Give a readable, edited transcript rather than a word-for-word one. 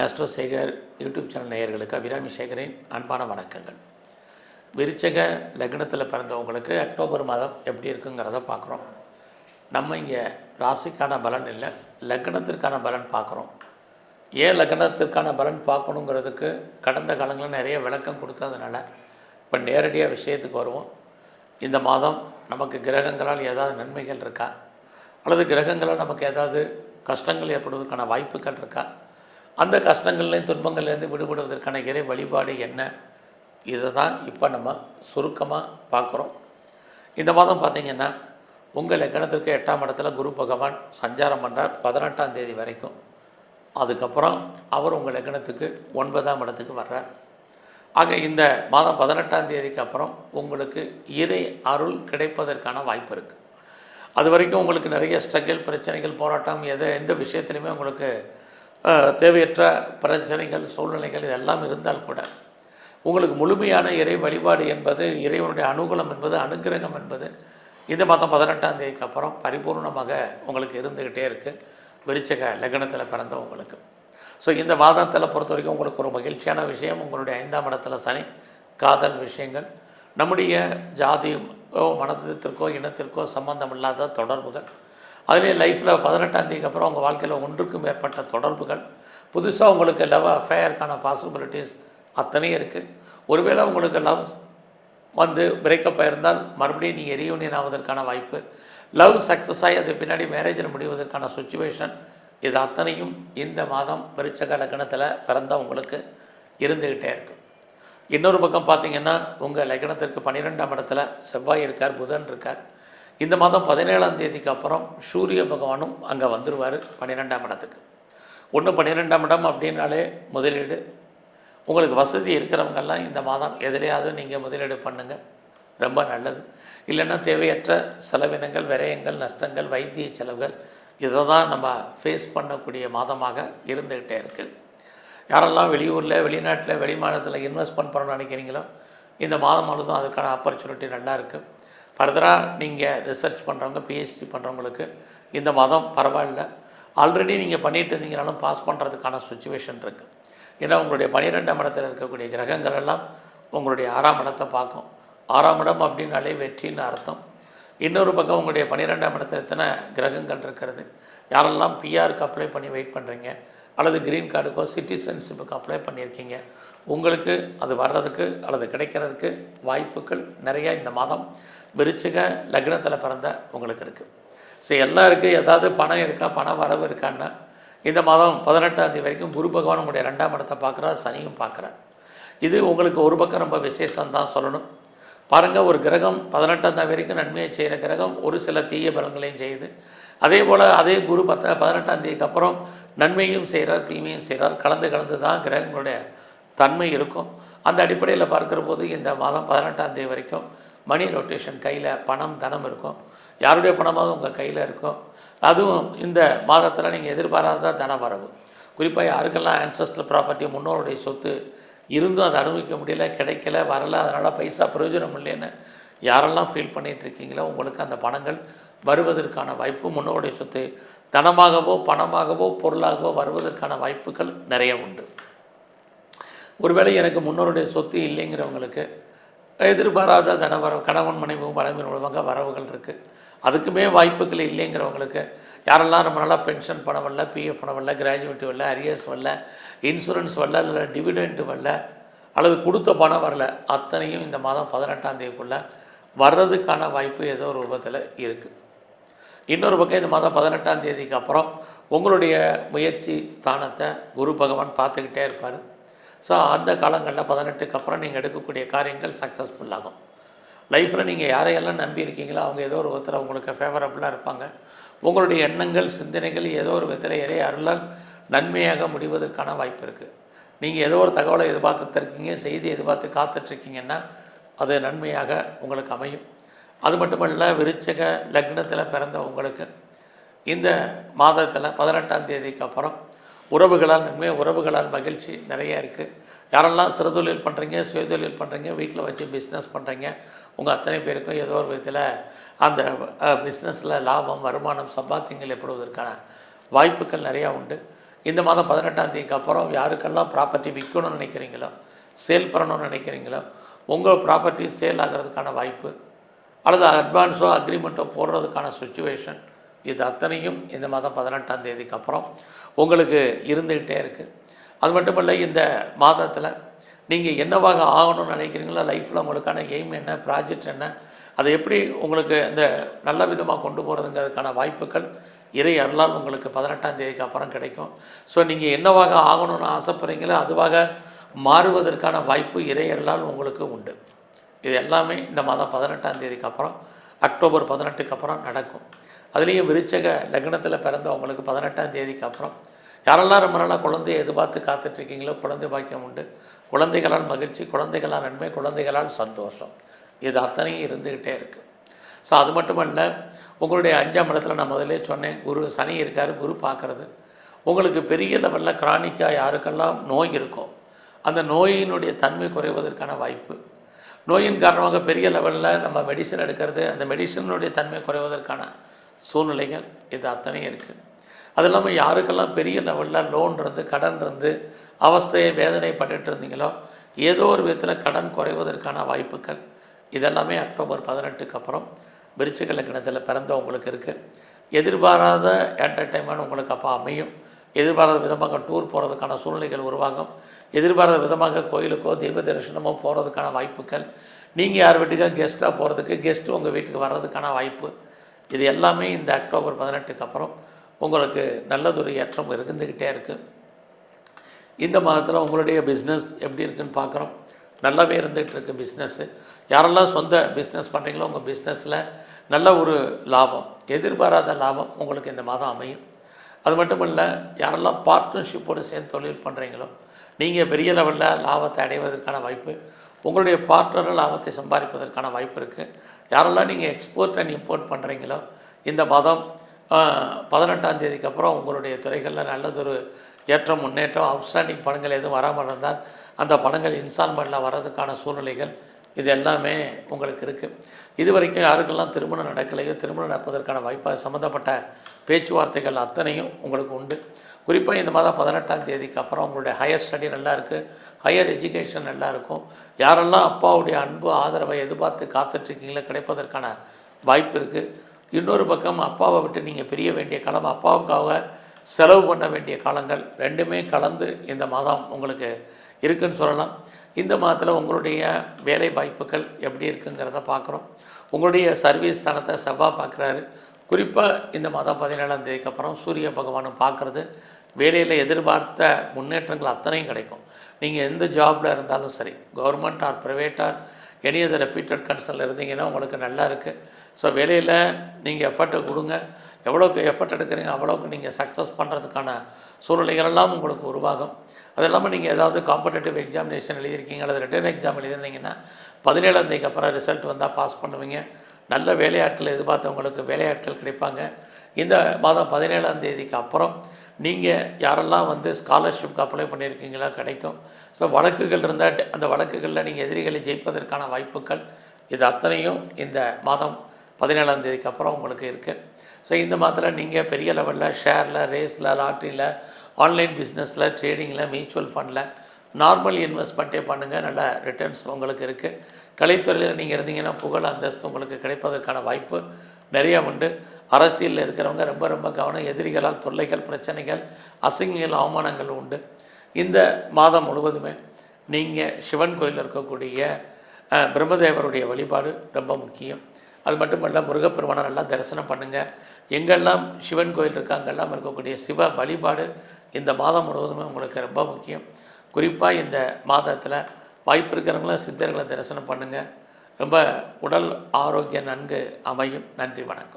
Astro Sekar YouTube channel நேயர்களுக்கு அபிராமி சேகரின் அன்பான வணக்கங்கள். விருச்சக லக்னத்தில் பிறந்தவங்களுக்கு அக்டோபர் மாதம் எப்படி இருக்குங்கிறத பார்க்குறோம். நம்ம இங்கே ராசிக்கான பலன் இல்லை, லக்னத்திற்கான பலன் பார்க்குறோம். ஏன் லக்னத்திற்கான பலன் பார்க்கணுங்கிறதுக்கு கடந்த காலங்களில் நிறைய விளக்கம் கொடுத்ததுனால இப்போ நேரடியாக விஷயத்துக்கு வருவோம். இந்த மாதம் நமக்கு கிரகங்களால் ஏதாவது நன்மைகள் இருக்கா, அல்லது கிரகங்களால் நமக்கு ஏதாவது கஷ்டங்கள் ஏற்படுவதற்கான வாய்ப்புகள் இருக்கா, அந்த கஷ்டங்கள்லேயும் துன்பங்கள்லேருந்து விடுபடுவதற்கான இறை வழிபாடு என்ன, இதை தான் இப்போ நம்ம சுருக்கமாக பார்க்குறோம். இந்த மாதம் பார்த்திங்கன்னா உங்கள் லக்னத்திற்கு 8ஆம் இடத்துல குரு பகவான் சஞ்சாரம் பண்ணுறார் 18ஆம் தேதி வரைக்கும். அதுக்கப்புறம் அவர் உங்கள் லக்னத்துக்கு 9ஆம் இடத்துக்கு வர்றார். ஆக இந்த மாதம் 18ஆம் தேதிக்கு அப்புறம் உங்களுக்கு இறை அருள் கிடைப்பதற்கான வாய்ப்பு இருக்குது. அது வரைக்கும் உங்களுக்கு நிறைய ஸ்ட்ரகிள், பிரச்சனைகள், போராட்டம், எந்த விஷயத்துலையுமே உங்களுக்கு தேவையற்ற பிரச்சனைகள், சூழ்நிலைகள் இதெல்லாம் இருந்தால் கூட உங்களுக்கு முழுமையான இறை வழிபாடு என்பது, இறைவனுடைய அனுகூலம் என்பது, அனுகிரகம் என்பது இந்த மாதம் 18ஆம் தேதிக்கு அப்புறம் பரிபூர்ணமாக உங்களுக்கு இருந்துக்கிட்டே இருக்குது விருச்சிக லக்னத்தில் பிறந்தவங்களுக்கு. ஸோ இந்த மாதத்தில் பொறுத்த வரைக்கும் உங்களுக்கு ஒரு மகிழ்ச்சியான விஷயம், உங்களுடைய 5ஆம் இடத்துல சனி, காதல் விஷயங்கள், நம்முடைய ஜாதியோ மனத்திற்கோ இனத்திற்கோ சம்பந்தம் இல்லாத தொடர்புகள், அதுலேயே லைஃப்பில் 18ஆம் தேதிக்கு அப்புறம் உங்கள் வாழ்க்கையில் ஒன்றுக்கும் மேற்பட்ட தொடர்புகள், புதுசாக உங்களுக்கு லவ் அஃபேருக்கான பாசிபிலிட்டிஸ் அத்தனையும் இருக்குது. ஒருவேளை உங்களுக்கு லவ் வந்து பிரேக்கப் ஆகிருந்தால் மறுபடியும் நீங்கள் ரீயூனியன் ஆவதற்கான வாய்ப்பு, லவ் சக்ஸஸ் ஆகி அது பின்னாடி மேரேஜில் முடிவதற்கான சுச்சுவேஷன், இது அத்தனையும் இந்த மாதம் விருச்சிக லக்னத்தில் பிறந்த உங்களுக்கு இருந்துக்கிட்டே இருக்குது. இன்னொரு பக்கம் பார்த்திங்கன்னா உங்கள் லக்னத்திற்கு 12ஆம் இடத்துல செவ்வாய் இருக்கார், புதன் இருக்கார். இந்த மாதம் 17ஆம் தேதிக்கு அப்புறம் சூரிய பகவானும் அங்கே வந்துடுவார் 12ஆம் இடத்துக்கு. 12ஆம் இடம் அப்படின்னாலே முதலீடு. உங்களுக்கு வசதி இருக்கிறவங்கெல்லாம் இந்த மாதம் எதிலையாவது நீங்கள் முதலீடு பண்ணுங்கள், ரொம்ப நல்லது. இல்லைன்னா தேவையற்ற செலவினங்கள், விரயங்கள், நஷ்டங்கள், வைத்திய செலவுகள், இதை தான் நம்ம ஃபேஸ் பண்ணக்கூடிய மாதமாக இருந்துக்கிட்டே இருக்குது. யாரெல்லாம் வெளியூரில், வெளிநாட்டில், வெளி மாநிலத்தில் இன்வெஸ்ட்மெண்ட் பண்ணணும்னு நினைக்கிறீங்களோ இந்த மாதம் முழுதும் அதுக்கான ஆப்பர்ச்சுனிட்டி நல்லா இருக்குது. ஃபர்தராக நீங்கள் ரிசர்ச் பண்ணுறவங்க, பிஹெச்டி பண்ணுறவங்களுக்கு இந்த மாதம் பரவாயில்ல. ஆல்ரெடி நீங்கள் பண்ணிகிட்டு இருந்தீங்கனாலும் பாஸ் பண்ணுறதுக்கான சுச்சுவேஷன் இருக்குது. ஏன்னா உங்களுடைய 12ஆம் இடத்தில் இருக்கக்கூடிய கிரகங்கள் எல்லாம் உங்களுடைய 6ஆம் இடத்தை பார்க்கும். 6ஆம் இடம் அப்படின்னாலே வெற்றின்னு அர்த்தம். இன்னொரு பக்கம் உங்களுடைய 12ஆம் இடத்துல எத்தனை கிரகங்கள் இருக்கிறது. யாரெல்லாம் பிஆருக்கு அப்ளை பண்ணி வெயிட் பண்ணுறீங்க, அல்லது க்ரீன் கார்டுக்கோ சிட்டிசன்ஷிப்புக்கு அப்ளை பண்ணியிருக்கீங்க, உங்களுக்கு அது வர்றதுக்கு அல்லது கிடைக்கிறதுக்கு வாய்ப்புகள் நிறையா இந்த மாதம் விருச்சிக லக்னத்தில் பிறந்த உங்களுக்கு இருக்குது. ஸோ எல்லாருக்கும் ஏதாவது பணம் இருக்கா, பண வரவு இருக்கான்னா இந்த மாதம் 18ஆம் தேதி வரைக்கும் குரு பகவான் உங்களுடைய 2ஆம் இடத்தை பார்க்குறார், சனியும் பார்க்குறார். இது உங்களுக்கு ஒரு பக்கம் ரொம்ப விசேஷம்தான் சொல்லணும். பாருங்கள், ஒரு கிரகம் 18ஆம் தேதி வரைக்கும் நன்மையை செய்கிற கிரகம் ஒரு சில தீய பலங்களையும் செய்யுது. அதே போல் அதே குரு 18ஆம் தேதிக்கு அப்புறம் நன்மையும் செய்கிறார், தீமையும் செய்கிறார். கலந்து தான் கிரகங்களுடைய தன்மை இருக்கும். அந்த அடிப்படையில் பார்க்குற போது இந்த மாதம் 18ஆம் தேதி வரைக்கும் மணி ரொட்டேஷன், கையில் பணம், தனம் இருக்கும். யாருடைய பணமாவது உங்கள் கையில் இருக்கும். அதுவும் இந்த மாதத்தில் நீங்கள் எதிர்பாராத தன வரவு. குறிப்பாக யாருக்கெல்லாம் ஆன்சஸ்டர் ப்ராப்பர்ட்டி, முன்னோருடைய சொத்து இருந்தும் அதை அனுபவிக்க முடியல, கிடைக்கல, வரல, அதனால் பைசா பிரயோஜனம் இல்லைன்னு யாரெல்லாம் ஃபீல் பண்ணிகிட்ருக்கீங்களோ உங்களுக்கு அந்த பணங்கள் வருவதற்கான வாய்ப்பு, முன்னோருடைய சொத்து தனமாகவோ பணமாகவோ பொருளாகவோ வருவதற்கான வாய்ப்புகள் நிறைய உண்டு. ஒருவேளை எனக்கு முன்னோருடைய சொத்து இல்லைங்கிறவங்களுக்கு எதிர்பாராத தனவரவு, கணவன் மனைவி பலமின் மூலமாக வரவுகள் இருக்குது. அதுக்குமே வாய்ப்புகள் இல்லைங்கிறவங்களுக்கு, யாரெல்லாம் ரொம்ப நாளாக பென்ஷன் பணம் வரல, பிஎஃப் பணம் வரல, கிராஜுவேட்டி வரல, அரியர்ஸ் வரல, இன்சூரன்ஸ் வரல, இல்லை டிவிடெண்ட் வரல, அல்லது கொடுத்த பணம் வரல, அத்தனையும் இந்த மாதம் 18ஆம் தேதிக்குள்ளே வர்றதுக்கான வாய்ப்பு ஏதோ ஒரு ரூபத்தில் இருக்குது. இன்னொரு பக்கம் இந்த மாதம் 18ஆம் தேதிக்கு அப்புறம் உங்களுடைய முயற்சி ஸ்தானத்தை குரு பகவான் பார்த்துக்கிட்டே இருப்பார். ஸோ அந்த காலங்களில் 18க்கு அப்புறம் நீங்கள் எடுக்கக்கூடிய காரியங்கள் சக்ஸஸ்ஃபுல்லாகும். லைஃப்பில் நீங்கள் யாரையெல்லாம் நம்பி இருக்கீங்களோ அவங்க ஏதோ ஒரு விதத்தில் உங்களுக்கு ஃபேவரபுளாக இருப்பாங்க. உங்களுடைய எண்ணங்கள், சிந்தனைகள் ஏதோ ஒரு விதத்தில் இறை அருளால் நன்மையாக முடிவதற்கான வாய்ப்பு இருக்குது. நீங்கள் ஏதோ ஒரு தகவலை எதிர்பார்த்துருக்கீங்க, செய்தி எதிர்பார்த்து காத்துட்ருக்கீங்கன்னா அது நன்மையாக உங்களுக்கு அமையும். அது மட்டுமல்ல, விருச்சிக லக்னத்தில் பிறந்த உங்களுக்கு இந்த மாதத்தில் 18ஆம் தேதிக்கு அப்புறம் உறவுகளால் நன்மை, உறவுகளால் மகிழ்ச்சி நிறையா இருக்குது. யாரெல்லாம் சிறுதொழில் பண்ணுறீங்க, சுயதொழில் பண்ணுறீங்க, வீட்டில் வச்சு பிஸ்னஸ் பண்ணுறீங்க, உங்கள் அத்தனை பேருக்கும் ஏதோ ஒரு விதத்தில் அந்த பிஸ்னஸில் லாபம், வருமானம், சம்பாத்தியங்கள் ஏற்படுவதற்கான வாய்ப்புகள் நிறையா உண்டு. இந்த மாதம் 18ஆம் தேதிக்கு அப்புறம் யாருக்கெல்லாம் ப்ராப்பர்ட்டி விற்கணும்னு நினைக்கிறீங்களோ, சேல் பண்ணணும்னு நினைக்கிறீங்களோ, உங்கள் ப்ராப்பர்ட்டி சேல் ஆகிறதுக்கான வாய்ப்பு அல்லது அட்வான்ஸோ அக்ரிமெண்ட்டோ போடுறதுக்கான சுச்சுவேஷன், இது அத்தனையும் இந்த மாதம் 18ஆம் தேதிக்கு அப்புறம் உங்களுக்கு இருந்துக்கிட்டே இருக்குது. அது மட்டும் இல்லை, இந்த மாதத்தில் நீங்கள் என்னவாக ஆகணும்னு நினைக்கிறீங்களோ, லைஃப்பில் உங்களுக்கான எய்ம் என்ன, ப்ராஜெக்ட் என்ன, அதை எப்படி உங்களுக்கு இந்த நல்ல விதமாக கொண்டு போகிறதுங்கிறதுக்கான வாய்ப்புகள் இறை அருளால் உங்களுக்கு 18ஆம் தேதிக்கு அப்புறம் கிடைக்கும். ஸோ நீங்கள் என்னவாக ஆகணும்னு ஆசைப்படுறீங்களோ அதுவாக மாறுவதற்கான வாய்ப்பு இறை அருளால் உங்களுக்கு உண்டு. இது எல்லாமே இந்த மாதம் 18ஆம் தேதிக்கு அப்புறம் அக்டோபர் 18க்கு அப்புறம் நடக்கும். அதுலேயும் விருச்சக லக்னத்தில் பிறந்தவங்களுக்கு 18ஆம் தேதிக்கு அப்புறம் யாரெல்லாம் ரொம்ப நாளாக குழந்தையை எதிர்பார்த்து காத்துட்ருக்கீங்களோ, குழந்தை பாக்கியம் உண்டு. குழந்தைகளால் மகிழ்ச்சி, குழந்தைகளால் நன்மை, குழந்தைகளால் சந்தோஷம், இது அத்தனையும் இருந்துக்கிட்டே இருக்குது. ஸோ அது மட்டுமல்ல, உங்களுடைய 5ஆம் இடத்துல நான் முதலே சொன்னேன், குரு சனி இருக்கார். குரு பார்க்குறது உங்களுக்கு பெரிய லெவலில் கிரானிக்காக யாருக்கெல்லாம் நோய் இருக்கோ அந்த நோயினுடைய தன்மை குறைவதற்கான வாய்ப்பு, நோயின் காரணமாக பெரிய லெவலில் நம்ம மெடிசன் எடுக்கிறது, அந்த மெடிசனுடைய தன்மை குறைவதற்கான சூழ்நிலைகள் இது அத்தனையும் இருக்குது. அது இல்லாமல் யாருக்கெல்லாம் பெரிய லெவலில் லோன் இருந்து கடன் இருந்து அவஸ்தையை வேதனைப்பட்டு இருந்தீங்களோ, ஏதோ ஒரு விதத்தில் கடன் குறைவதற்கான வாய்ப்புகள் இதெல்லாமே அக்டோபர் 18க்கு அப்புறம் விருச்சிக லக்னத்தில் பிறந்தவங்களுக்கு இருக்குது. எதிர்பாராத என்டர்டைன்மெண்ட் உங்களுக்கு அப்போ அமையும். எதிர்பாராத விதமாக டூர் போகிறதுக்கான சூழ்நிலைகள் உருவாகும். எதிர்பாராத விதமாக கோயிலுக்கோ தெய்வ தரிசனமோ போகிறதுக்கான வாய்ப்புகள், நீங்கள் யார் வீட்டுக்காக கெஸ்ட்டாக போகிறதுக்கு, கெஸ்ட்டு உங்கள் வீட்டுக்கு வர்றதுக்கான வாய்ப்பு, இது எல்லாமே இந்த அக்டோபர் 18க்கு அப்புறம் உங்களுக்கு நல்லதொரு ஏற்றம் இருந்துக்கிட்டே இருக்குது. இந்த மாதத்தில் உங்களுடைய பிஸ்னஸ் எப்படி இருக்குதுன்னு பார்க்குறோம். நல்லாவே இருந்துகிட்டு இருக்குது பிஸ்னஸ்ஸு. யாரெல்லாம் சொந்த பிஸ்னஸ் பண்ணுறீங்களோ உங்கள் பிஸ்னஸில் நல்ல ஒரு லாபம், எதிர்பாராத லாபம் உங்களுக்கு இந்த மாதம் அமையும். அது மட்டும் இல்லை, யாரெல்லாம் பார்ட்னர்ஷிப்போடு சேர்ந்து தொழில் பண்ணுறீங்களோ நீங்கள் பெரிய லெவலில் லாபத்தை அடைவதற்கான வாய்ப்பு, உங்களுடைய பார்ட்னர்கள் லாபத்தை சம்பாதிப்பதற்கான வாய்ப்பு இருக்குது. யாரெல்லாம் நீங்கள் எக்ஸ்போர்ட் அண்ட் இம்போர்ட் பண்ணுறீங்களோ இந்த மாதம் 18ஆம் தேதிக்கு அப்புறம் உங்களுடைய துறைகளில் நல்லதொரு ஏற்றம், முன்னேற்றம். அவுட்ஸ்டாண்டிங் பணங்கள் எதுவும் வராமல் இருந்தால் அந்த பணங்கள் இன்ஸ்டால்மெண்ட்டில் வர்றதுக்கான சூழ்நிலைகள் இது எல்லாமே உங்களுக்கு இருக்குது. இது வரைக்கும் யாருக்கெல்லாம் திருமணம் நடக்கலையோ திருமணம் நடப்பதற்கான வாய்ப்பாக சம்மந்தப்பட்ட பேச்சுவார்த்தைகள் அத்தனையும் உங்களுக்கு உண்டு. குறிப்பாக இந்த மாதம் 18ஆம் தேதிக்கு அப்புறம் உங்களுடைய ஹையர் ஸ்டடி நல்லா இருக்குது, ஹையர் எஜுகேஷன் நல்லா இருக்கும். யாரெல்லாம் அப்பாவுடைய அன்பு ஆதரவை எதிர்பார்த்து காத்துட்ருக்கீங்களோ கிடைப்பதற்கான வாய்ப்பு இருக்குது. இன்னொரு பக்கம் அப்பாவை விட்டு நீங்கள் பிரிய வேண்டிய காலம், அப்பாவுக்காக செலவு பண்ண வேண்டிய காலங்கள் ரெண்டுமே கலந்து இந்த மாதம் உங்களுக்கு இருக்குதுன்னு சொல்லலாம். இந்த மாதத்தில் உங்களுடைய வேலை வாய்ப்புகள் எப்படி இருக்குங்கிறத பார்க்குறோம். உங்களுடைய சர்வீஸ் ஸ்தானத்தை செவ்வாய் பார்க்குறாரு. குறிப்பாக இந்த மாதம் 17ஆம் தேதிக்கு அப்புறம் சூரிய பகவானும் பார்க்குறது வேலையில் எதிர்பார்த்த முன்னேற்றங்கள் அத்தனையும் கிடைக்கும். நீங்கள் எந்த ஜாபில் இருந்தாலும் சரி, government or private or any other reputed கன்சர்னில் இருந்தீங்கன்னா உங்களுக்கு நல்லா இருக்குது. ஸோ வேலையில் நீங்கள் எஃபர்ட்டை கொடுங்க. எவ்வளோக்கு எஃபர்ட் எடுக்கிறீங்க அவ்வளோக்கு நீங்கள் சக்ஸஸ் பண்ணுறதுக்கான சூழ்நிலைகளெல்லாம் உங்களுக்கு உருவாகும். அது இல்லாமல் நீங்கள் ஏதாவது காம்படேட்டிவ் எக்ஸாமினேஷன் எழுதியிருக்கீங்க அல்லது ரிட்டன் எக்ஸாம் எழுதியிருந்தீங்கன்னா 17ஆம் தேதிக்கு அப்புறம் ரிசல்ட் வந்தால் பாஸ் பண்ணுவீங்க. நல்ல வேலையாட்கள் எதிர்பார்த்தவங்களுக்கு வேலையாட்கள் கிடைப்பாங்க. இந்த மாதம் 17ஆம் தேதிக்கு அப்புறம் நீங்கள் யாரெல்லாம் ஸ்காலர்ஷிப்க்கு அப்ளை பண்ணியிருக்கீங்களா கிடைக்கும். ஸோ வழக்குகள் இருந்தால் அந்த வழக்குகளில் நீங்கள் எதிரிகளை ஜெயிப்பதற்கான வாய்ப்புகள் இது அத்தனையும் இந்த மாதம் 17ஆம் தேதிக்கு அப்புறம் உங்களுக்கு இருக்குது. ஸோ இந்த மாதத்தில் நீங்கள் பெரிய லெவலில் ஷேரில், ரேஸில், லாட்ரியில், ஆன்லைன் பிஸ்னஸில், ட்ரேடிங்கில், மியூச்சுவல் ஃபண்டில் நார்மல் இன்வெஸ்ட்மெண்ட்டே பண்ணுங்கள். நல்ல ரிட்டர்ன்ஸ் உங்களுக்கு இருக்குது. கலைத்துறையில் நீங்கள் இருந்தீங்கன்னா புகழ் அந்தஸ்து உங்களுக்கு கிடைப்பதற்கான வாய்ப்பு நிறையா உண்டு. அரசியலில் இருக்கிறவங்க ரொம்ப ரொம்ப கவனம். எதிரிகளால் தொல்லைகள், பிரச்சனைகள், அசிங்கங்கள், அவமானங்கள் உண்டு. இந்த மாதம் முழுவதுமே நீங்கள் சிவன் கோயிலில் இருக்கக்கூடிய பிரம்மதேவருடைய வழிபாடு ரொம்ப முக்கியம். அது மட்டுமல்ல, முருகப்பெருமானை நல்லா தரிசனம் பண்ணுங்கள். எங்கெல்லாம் சிவன் கோயில் இருக்கோ அங்கெல்லாம் இருக்கக்கூடிய சிவ வழிபாடு இந்த மாதம் முழுவதுமே உங்களுக்கு ரொம்ப முக்கியம். குறிப்பாக இந்த மாதத்தில் வாய்ப்பு இருக்கிறவங்களாம் சித்தர்களை தரிசனம் பண்ணுங்கள். ரொம்ப உடல் ஆரோக்கியம் நன்கு அமையும். நன்றி, வணக்கம்.